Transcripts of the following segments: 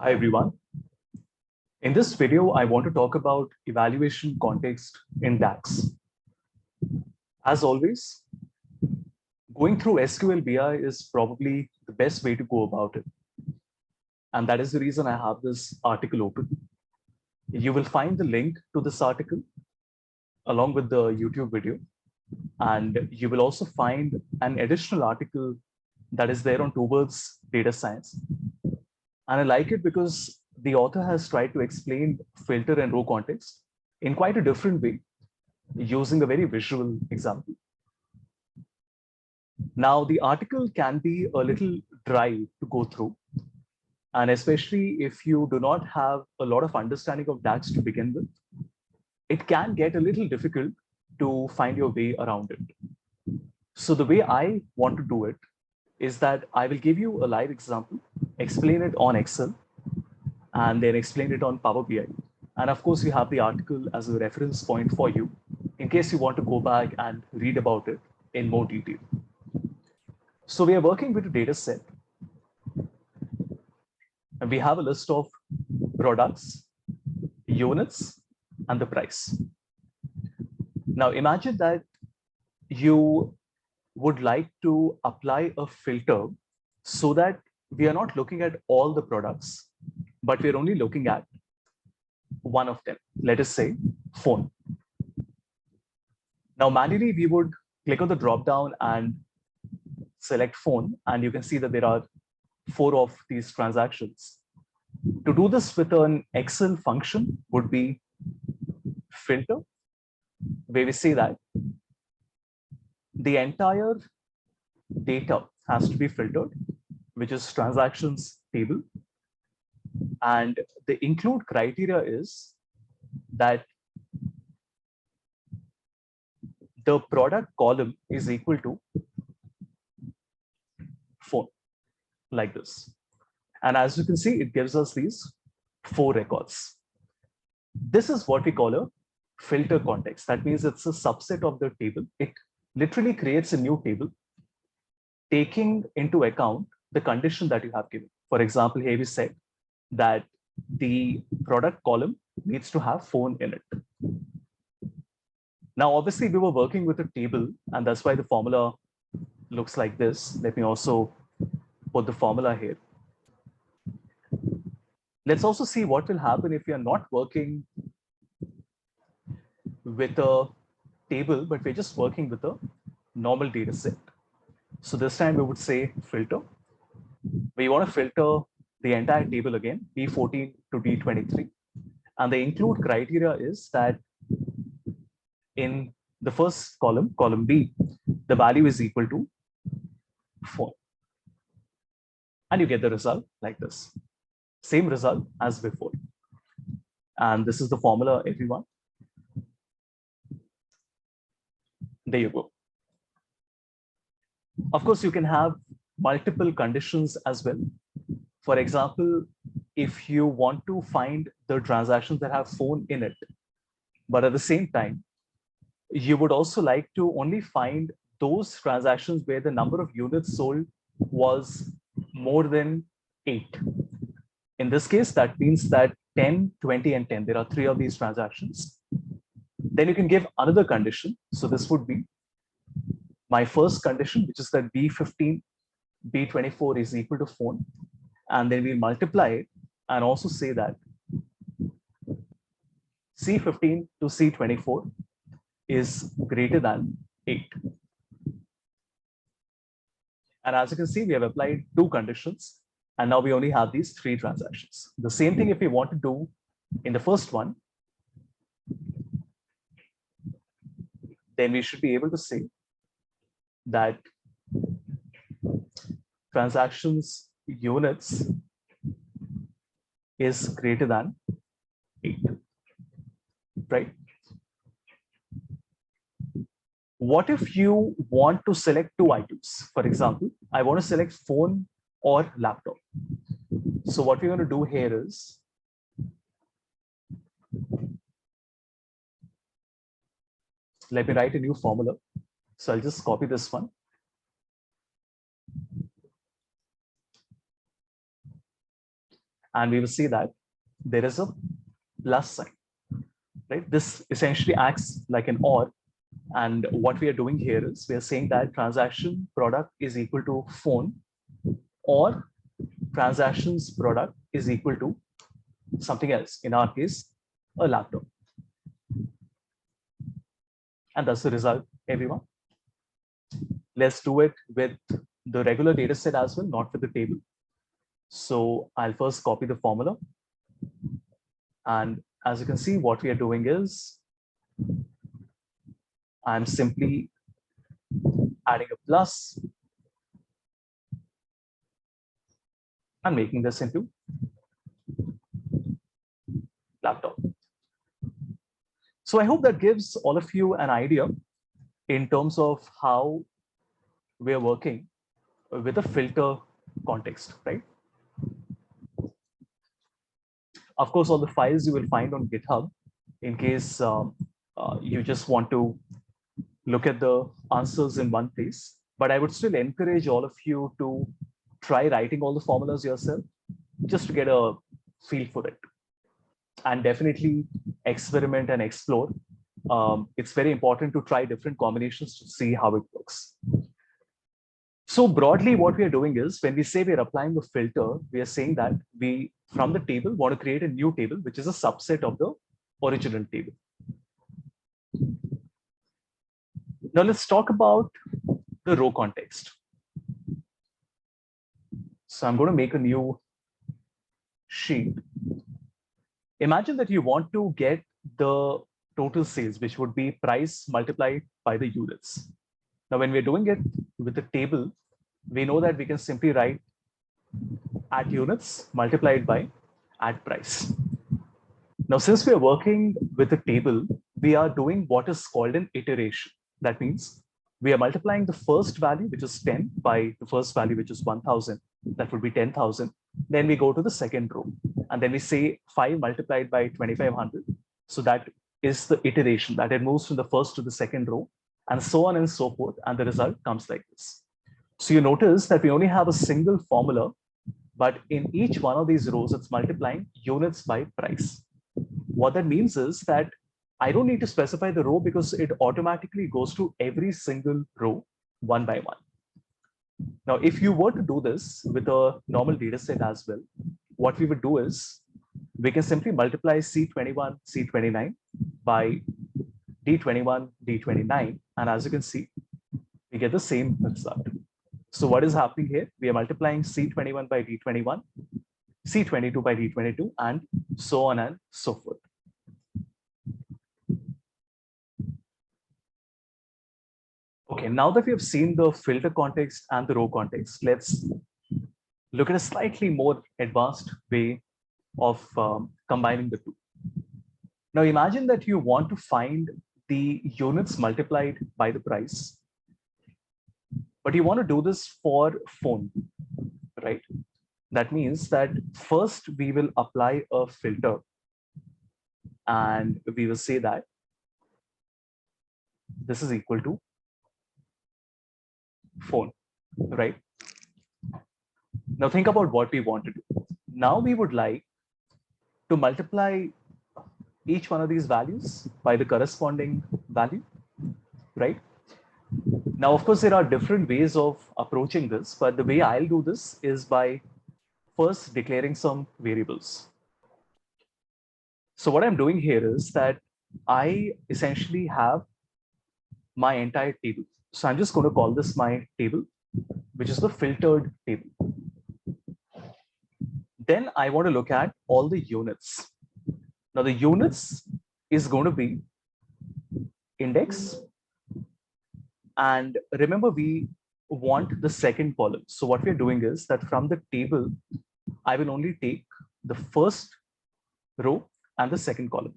Hi, everyone. In this video, I want to talk about evaluation context in DAX. As always, going through SQL BI is probably the best way to go about it. And that is the reason I have this article open. You will find the link to this article along with the YouTube video. And you will also find an additional article that is there on towards data science. And I like it because the author has tried to explain filter and row context in quite a different way, using a very visual example. Now, the article can be a little dry to go through, and especially if you do not have a lot of understanding of DAX to begin with, it can get a little difficult to find your way around it. So the way I want to do it is that I will give you a live example, explain it on Excel, and then explain it on Power BI. And of course, you have the article as a reference point for you in case you want to go back and read about it in more detail. So we are working with a data set. And we have a list of products, units, and the price. Now imagine that you would like to apply a filter so that we are not looking at all the products, but we're only looking at one of them. Let us say phone. Now manually, we would click on the drop down and select phone, and you can see that there are 4 of these transactions. To do this with an Excel function would be filter, where we say that the entire data has to be filtered, which is transactions table. And the include criteria is that the product column is equal to phone, like this. And as you can see, it gives us these 4 records. This is what we call a filter context. That means it's a subset of the table. It literally creates a new table, taking into account the condition that you have given. For example, here we said that the product column needs to have phone in it. Now, obviously, we were working with a table, and that's why the formula looks like this. Let me also put the formula here. Let's also see what will happen if we are not working with a table, but we're just working with a normal data set. So this time we would say filter. We want to filter the entire table again, B14 to D23. And the include criteria is that in the first column, column B, the value is equal to 4. And you get the result like this. Same result as before. And this is the formula, everyone. There you go. Of course, you can have multiple conditions as well. For example, if you want to find the transactions that have phone in it, but at the same time, you would also like to only find those transactions where the number of units sold was more than 8. In this case, that means that 10, 20, and 10, there are 3 of these transactions. Then you can give another condition. So this would be my first condition, which is that B15, B24 is equal to phone. And then we multiply it and also say that C15 to C24 is greater than 8. And as you can see, we have applied 2 conditions. And now we only have these 3 transactions. The same thing if we want to do in the first one, then we should be able to say that transactions units is greater than 8, right? What if you want to select 2 items? For example, I want to select phone or laptop. So what we're going to do here is let me write a new formula. So I'll just copy this one. and we will see that there is a plus sign, right? This essentially acts like an OR. And what we are doing here is we are saying that transaction product is equal to phone, or transactions product is equal to something else, in our case, a laptop. And that's the result, everyone. Let's do it with the regular data set as well, not with the table. So I'll first copy the formula. And as you can see, what we are doing is I'm simply adding a plus and making this into laptop. So I hope that gives all of you an idea in terms of how we're working with a filter context, right? Of course, all the files you will find on GitHub in case you just want to look at the answers in one place. But I would still encourage all of you to try writing all the formulas yourself, just to get a feel for it. And definitely experiment and explore. It's very important to try different combinations to see how it works. So broadly, what we are doing is when we say we're applying a filter, we are saying that we, from the table, want to create a new table, which is a subset of the original table. Now let's talk about the row context. So I'm going to make a new sheet. Imagine that you want to get the total sales, which would be price multiplied by the units. Now, when we're doing it with the table, we know that we can simply write at units multiplied by at price. Now, since we are working with a table, we are doing what is called an iteration. That means we are multiplying the first value, which is 10, by the first value, which is 1000. That would be 10,000. Then we go to the second row. And then we say 5 multiplied by 2500. So that is the iteration, that it moves from the first to the second row, and so on and so forth. And the result comes like this. So you notice that we only have a single formula, but in each one of these rows, it's multiplying units by price. What that means is that I don't need to specify the row because it automatically goes to every single row one by one. Now, if you were to do this with a normal data set as well, what we would do is we can simply multiply C21, C29 by D21, D29. And as you can see, we get the same result. So what is happening here? We are multiplying C21 by D21, C22 by D22, and so on and so forth. Okay, now that we have seen the filter context and the row context, let's look at a slightly more advanced way of combining the two. Now imagine that you want to find the units multiplied by the price, but you want to do this for phone, right? That means that first we will apply a filter and we will say that this is equal to phone, right? Now think about what we want to do. Now we would like to multiply each one of these values by the corresponding value, right? Now, of course, there are different ways of approaching this, but the way I'll do this is by first declaring some variables. So what I'm doing here is that I essentially have my entire table. So I'm just going to call this my table, which is the filtered table. Then I want to look at all the units. Now the units is going to be index. And remember, we want the second column. So what we're doing is that from the table, I will only take the first row and the second column.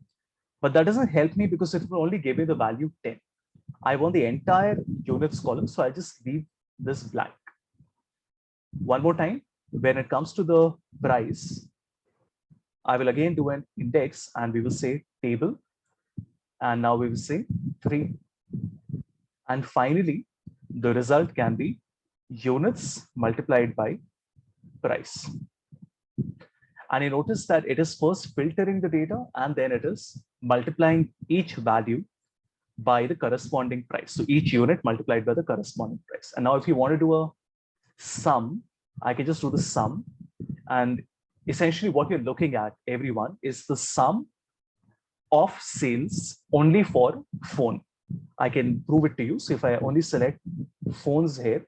But that doesn't help me because it will only give me the value 10. I want the entire units column, so I'll just leave this blank. One more time, when it comes to the price, I will again do an index and we will say table. And now we will say 3. And finally, the result can be units multiplied by price. And you notice that it is first filtering the data and then it is multiplying each value by the corresponding price. So each unit multiplied by the corresponding price. And now if you want to do a sum, I can just do the sum. And essentially what you're looking at, everyone, is the sum of sales only for phone. I can prove it to you. So if I only select phones here,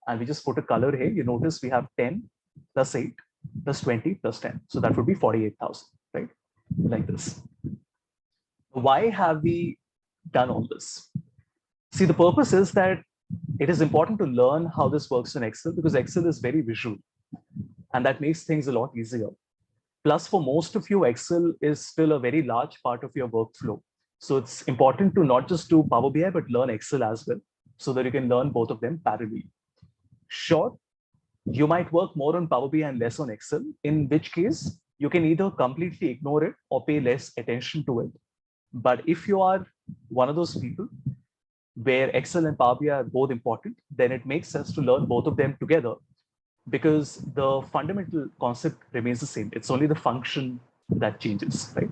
and we just put a color here, you notice we have 10 plus 8 plus 20 plus 10. So that would be 48,000, right? Like this. Why have we done all this? See, the purpose is that it is important to learn how this works in Excel because Excel is very visual and that makes things a lot easier. Plus, for most of you, Excel is still a very large part of your workflow. So it's important to not just do Power BI, but learn Excel as well so that you can learn both of them parallelly. Sure, you might work more on Power BI and less on Excel, in which case you can either completely ignore it or pay less attention to it. But if you are one of those people where Excel and Power BI are both important, then it makes sense to learn both of them together because the fundamental concept remains the same. It's only the function that changes, right?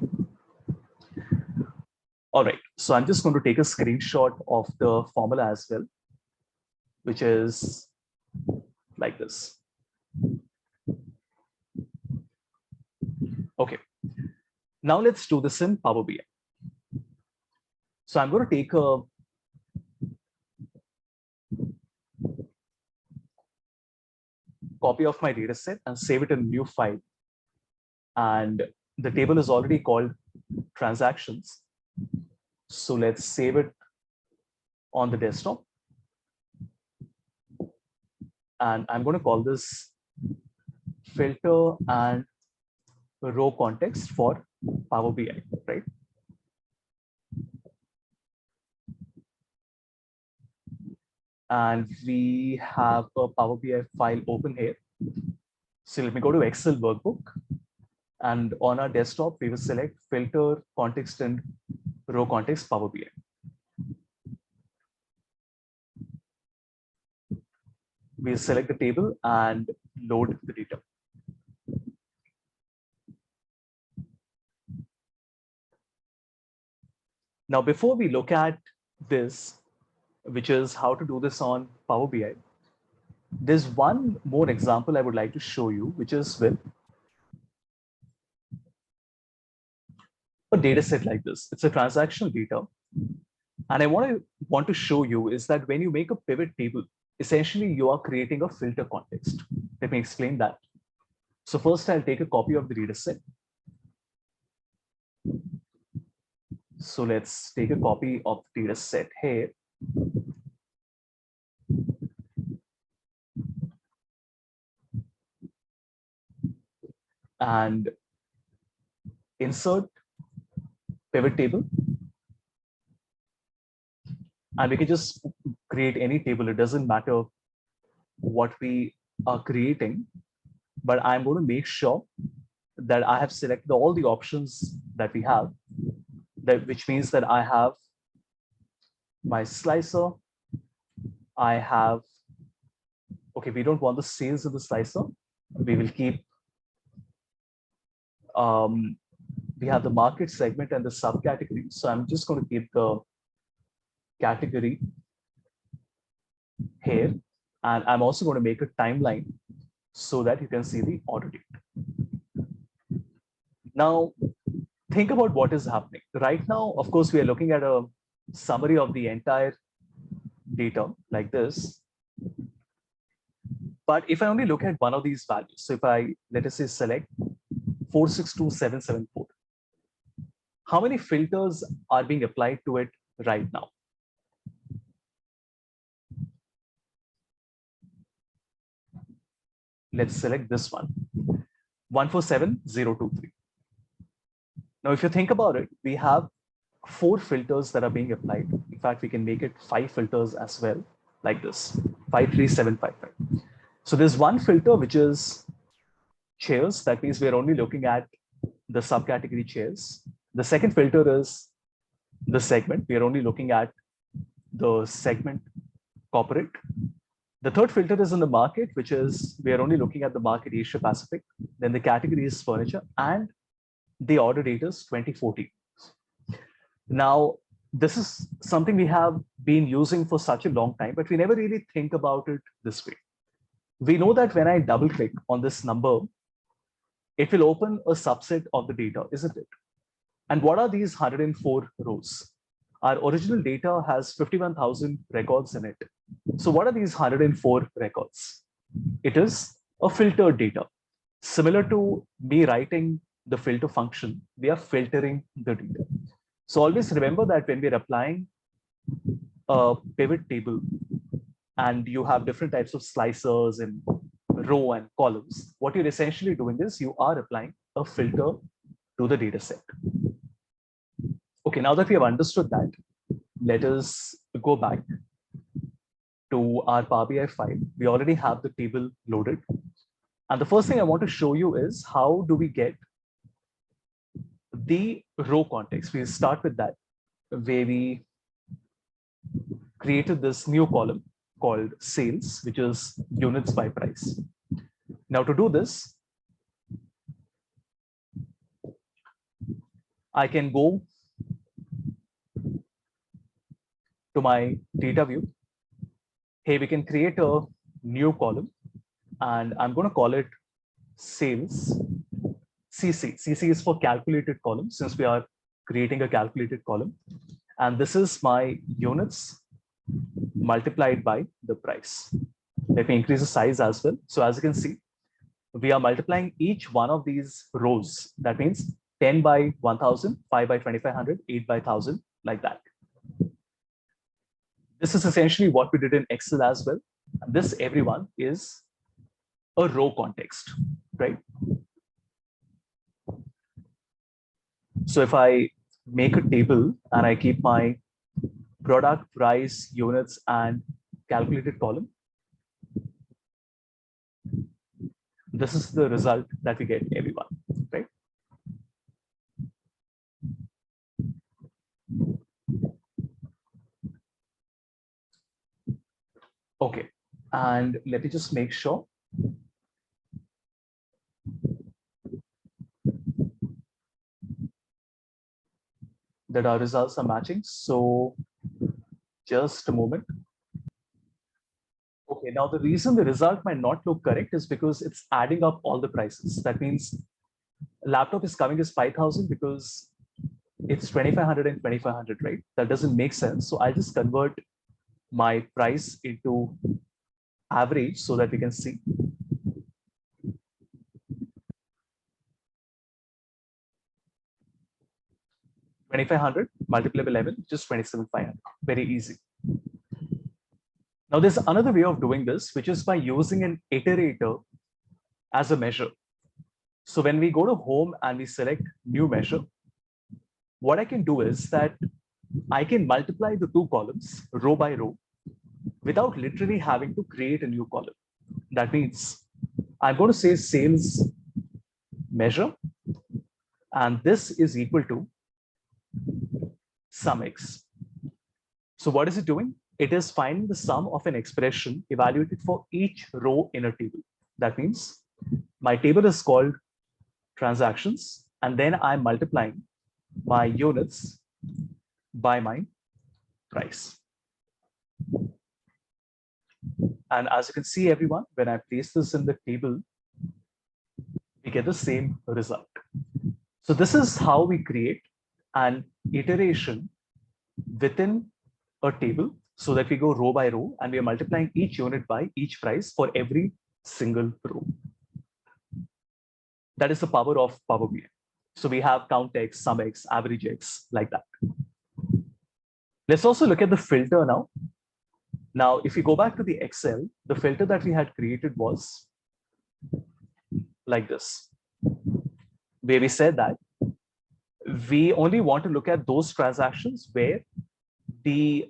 All right, so I'm just going to take a screenshot of the formula as well, which is like this. Okay, now let's do this in Power BI. So I'm going to take a copy of my data set and save it in a new file. And the table is already called transactions. So let's save it on the desktop. And I'm going to call this filter and row context for Power BI, right? And we have a Power BI file open here. So let me go to Excel workbook. And on our desktop, we will select filter, context, and row context Power BI. We'll select the table and load the data. Now, before we look at this, which is how to do this on Power BI, there's one more example I would like to show you, which is with a data set like this. It's a transactional data. And I want to show you is that when you make a pivot table, essentially you are creating a filter context. Let me explain that. So first I'll take a copy of the data set. So let's take a copy of the data set here. And insert pivot table. And we can just create any table. It doesn't matter what we are creating, but I'm going to make sure that I have selected all the options that we have, which means that I have my slicer, I have, okay, we don't want the sales in the slicer. We will keep, we have the market segment and the subcategory. So I'm just going to keep the category here. And I'm also going to make a timeline so that you can see the order date. Now, think about what is happening. Right now, of course, we are looking at a summary of the entire data like this. But if I only look at one of these values, so if I, let us say, select 462774, how many filters are being applied to it right now? Let's select this one, 147023. Now, if you think about it, we have 4 filters that are being applied. In fact, we can make it 5 filters as well, like this, 53755. So there's one filter, which is chairs. That means we're only looking at the subcategory chairs. The second filter is the segment. We're only looking at the segment corporate. The third filter is in the market, which is we are only looking at the market Asia Pacific. Then the category is furniture, and the order date is 2014. Now, this is something we have been using for such a long time, but we never really think about it this way. We know that when I double click on this number, it will open a subset of the data, isn't it? And what are these 104 rows? Our original data has 51,000 records in it. So what are these 104 records? It is a filtered data. Similar to me writing the filter function, we are filtering the data. So always remember that when we're applying a pivot table and you have different types of slicers and row and columns, what you're essentially doing is you are applying a filter to the data set. Okay, now that we have understood that, let us go back to our Power BI file. We already have the table loaded. And the first thing I want to show you is how do we get the row context. We'll start with that, where we created this new column called sales, which is units by price. Now to do this, I can go to my data view. Hey, we can create a new column, and I'm going to call it sales CC. CC is for calculated column, since we are creating a calculated column. And this is my units multiplied by the price. Let me increase the size as well. So as you can see, we are multiplying each one of these rows. That means 10 by 1000, 5 by 2500, 8 by 1000, like that. This is essentially what we did in Excel as well. And this, everyone, is a row context, right? So if I make a table and I keep my product, price, units, and calculated column, this is the result that we get, everyone, right? Okay, and let me just make sure. That our results are matching. So just a moment. Okay, now the reason the result might not look correct is because it's adding up all the prices. That means laptop is coming as 5,000 because it's 2,500 and 2,500, right? That doesn't make sense. So I'll just convert my price into average so that we can see. $2,500 multiplied by 11, just 27,500. Very easy. Now there's another way of doing this, which is by using an iterator as a measure. So when we go to home and we select new measure, what I can do is that I can multiply the two columns row by row without literally having to create a new column. That means I'm going to say sales measure, and this is equal to sum x. So what is it doing? It is finding the sum of an expression evaluated for each row in a table. That means my table is called transactions, and then I'm multiplying my units by my price. And as you can see, everyone, when I place this in the table, we get the same result. So this is how we create an iteration within a table so that we go row by row and we are multiplying each unit by each price for every single row. That is the power of Power BI. So we have count x, sum x, average x, like that. Let's also look at the filter now. Now, if we go back to the Excel, the filter that we had created was like this, where we said that we only want to look at those transactions where the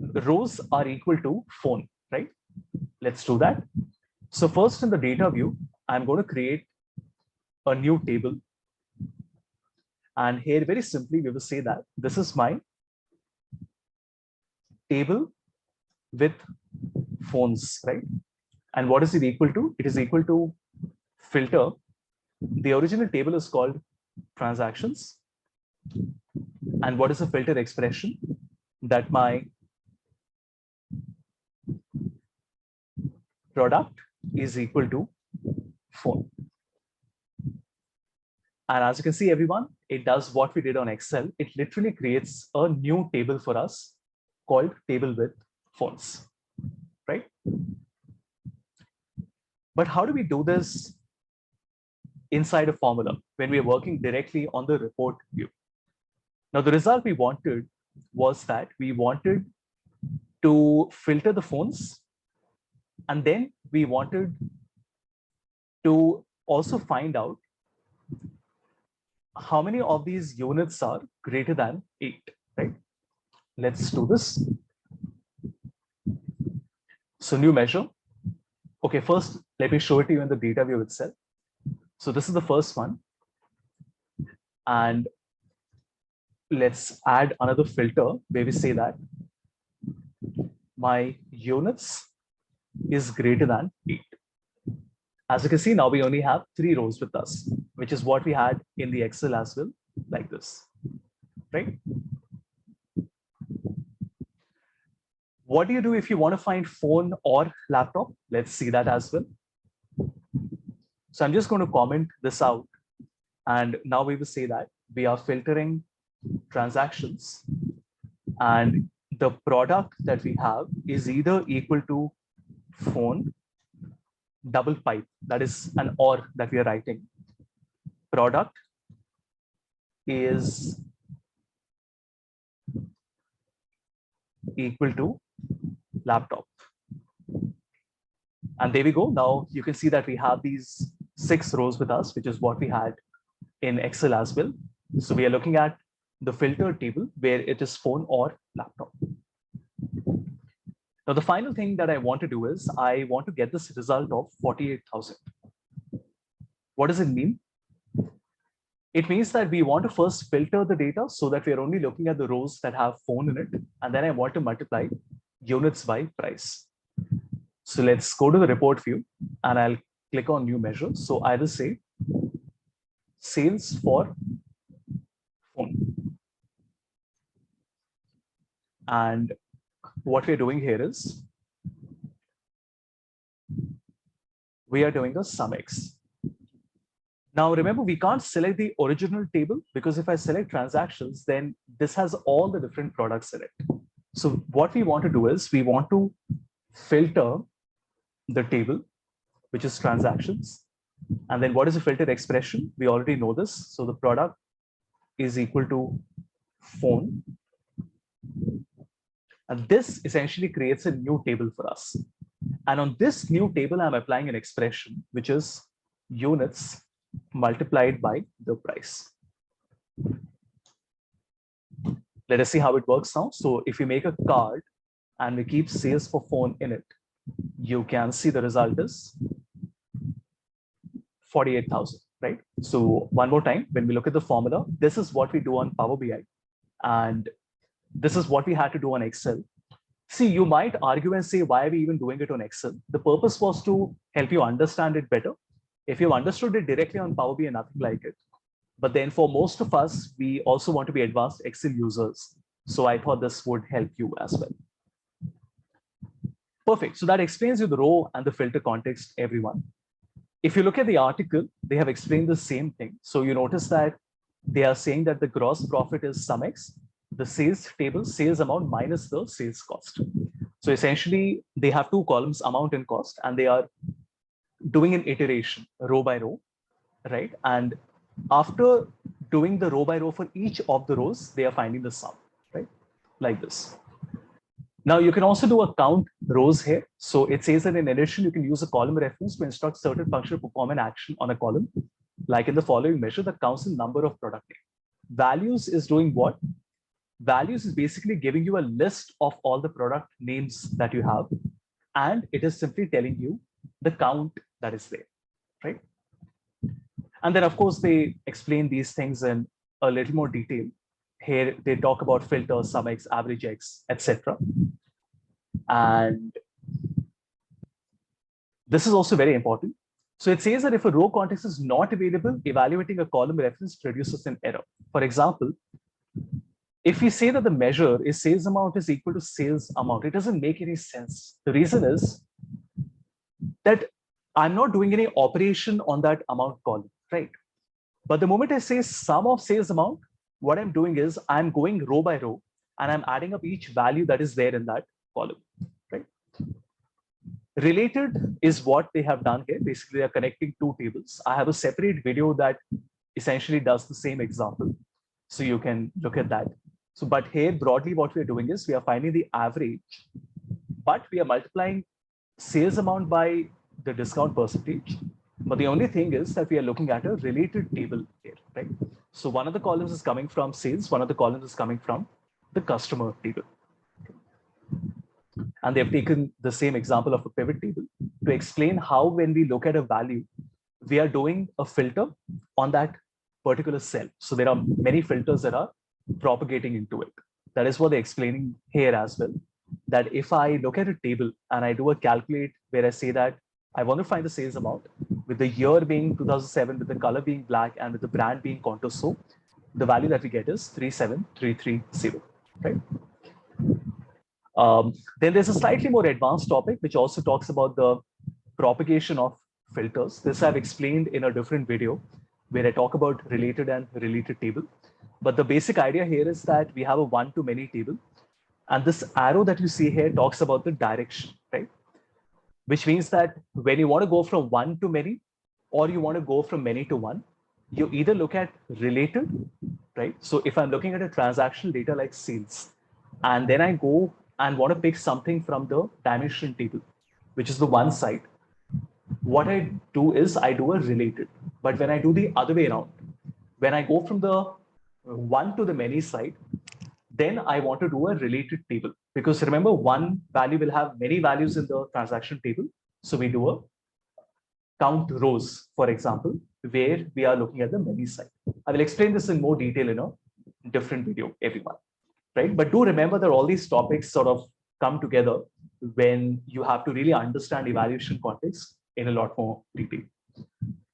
rows are equal to phone, right? Let's do that. So first in the data view, I'm going to create a new table. And here very simply, we will say that this is my table with phones, right? And what is it equal to? It is equal to filter. The original table is called transactions. And what is the filter expression? That my product is equal to phone. And as you can see, everyone, it does what we did on Excel. It literally creates a new table for us called table with phones, right? But how do we do this inside a formula when we're working directly on the report view? Now, the result we wanted was that we wanted to filter the phones, and then we wanted to also find out how many of these units are greater than 8, right? Let's do this. So new measure. Okay, first, let me show it to you in the data view itself. So this is the first one. And let's add another filter where we say that my units is greater than 8. As you can see, now we only have 3 rows with us, which is what we had in the Excel as well, like this, right? What do you do if you want to find phone or laptop? Let's see that as well. So I'm just going to comment this out. And now we will say that we are filtering transactions, and the product that we have is either equal to phone double pipe, that is an or that we are writing. Product is equal to laptop. And there we go. Now you can see that we have these 6 rows with us, which is what we had in Excel as well. So we are looking at the filter table where it is phone or laptop. Now, the final thing that I want to do is I want to get this result of 48,000. What does it mean? It means that we want to first filter the data so that we are only looking at the rows that have phone in it. And then I want to multiply units by price. So let's go to the report view and I'll click on new measure. So I will say sales for phone. And what we're doing here is we are doing a sum X. Now, remember, we can't select the original table because if I select transactions, then this has all the different products in it. So what we want to do is we want to filter the table, which is transactions. And then what is the filter expression? We already know this. So the product is equal to phone. And this essentially creates a new table for us. And on this new table, I'm applying an expression, which is units multiplied by the price. Let us see how it works now. So if we make a card and we keep sales for phone in it, you can see the result is 48,000, right? So one more time, when we look at the formula, this is what we do on Power BI. And this is what we had to do on Excel. See, you might argue and say, why are we even doing it on Excel? The purpose was to help you understand it better. If you've understood it directly on Power BI, nothing like it. But then for most of us, we also want to be advanced Excel users. So I thought this would help you as well. Perfect. So that explains you the row and the filter context, everyone. If you look at the article, they have explained the same thing. So you notice that they are saying that the gross profit is sum X, the sales table, sales amount minus the sales cost. So essentially, they have 2 columns, amount and cost, and they are doing an iteration row by row, right? And after doing the row by row for each of the rows, they are finding the sum, right? Like this. Now you can also do a count rows here. So it says that in addition, you can use a column reference to instruct certain function to perform an action on a column. Like in the following measure that counts the number of product name. Values is doing what? Values is basically giving you a list of all the product names that you have. And it is simply telling you the count that is there, right? And then of course, they explain these things in a little more detail. Here they talk about filter, sum X, average X, etc. And This is also very important. So it says that if a row context is not available, evaluating a column reference produces an error. For example, if we say that the measure is sales amount is equal to sales amount, it doesn't make any sense. The reason is that I'm not doing any operation on that amount column, right? But the moment I say sum of sales amount, what I'm doing is I'm going row by row and I'm adding up each value that is there in that column, right? Related is what they have done here. Basically, they're connecting two tables. I have a separate video that essentially does the same example. So you can look at that. So, but here broadly, what we're doing is we are finding the average, but we are multiplying sales amount by the discount percentage. But the only thing is that we are looking at a related table here, right? So one of the columns is coming from sales, one of the columns is coming from the customer table. And they've taken the same example of a pivot table to explain how when we look at a value, we are doing a filter on that particular cell. So there are many filters that are propagating into it. That is what they're explaining here as well. That if I look at a table and I do a calculate where I say that I want to find the sales amount with the year being 2007, with the color being black and with the brand being Contour Soap, the value that we get is 37330, right? Then there's a slightly more advanced topic, which also talks about the propagation of filters. This I've explained in a different video where I talk about related and related table. But the basic idea here is that we have a one-to-many table. And this arrow that you see here talks about the direction, right? Which means that when you want to go from one to many, or you want to go from many to one, you either look at related, right? So if I'm looking at a transactional data like sales, and then I go and want to pick something from the dimension table, which is the one side, what I do is I do a related. But when I do the other way around, when I go from the one to the many side, then I want to do a related table. Because remember, one value will have many values in the transaction table. So we do a count rows, for example, where we are looking at the many side. I will explain this in more detail in a different video, everyone, right? But do remember that all these topics sort of come together when you have to really understand evaluation context in a lot more detail.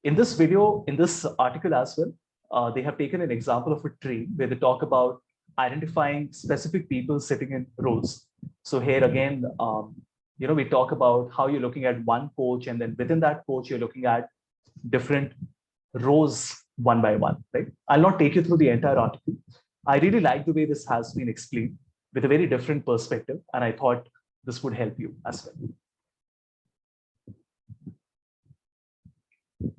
In this video, in this article as well, they have taken an example of a tree where they talk about identifying specific people sitting in rows. So here again, we talk about how you're looking at one coach, and then within that coach, you're looking at different rows one by one, right? I'll not take you through the entire article. I really like the way this has been explained with a very different perspective, and I thought this would help you as well.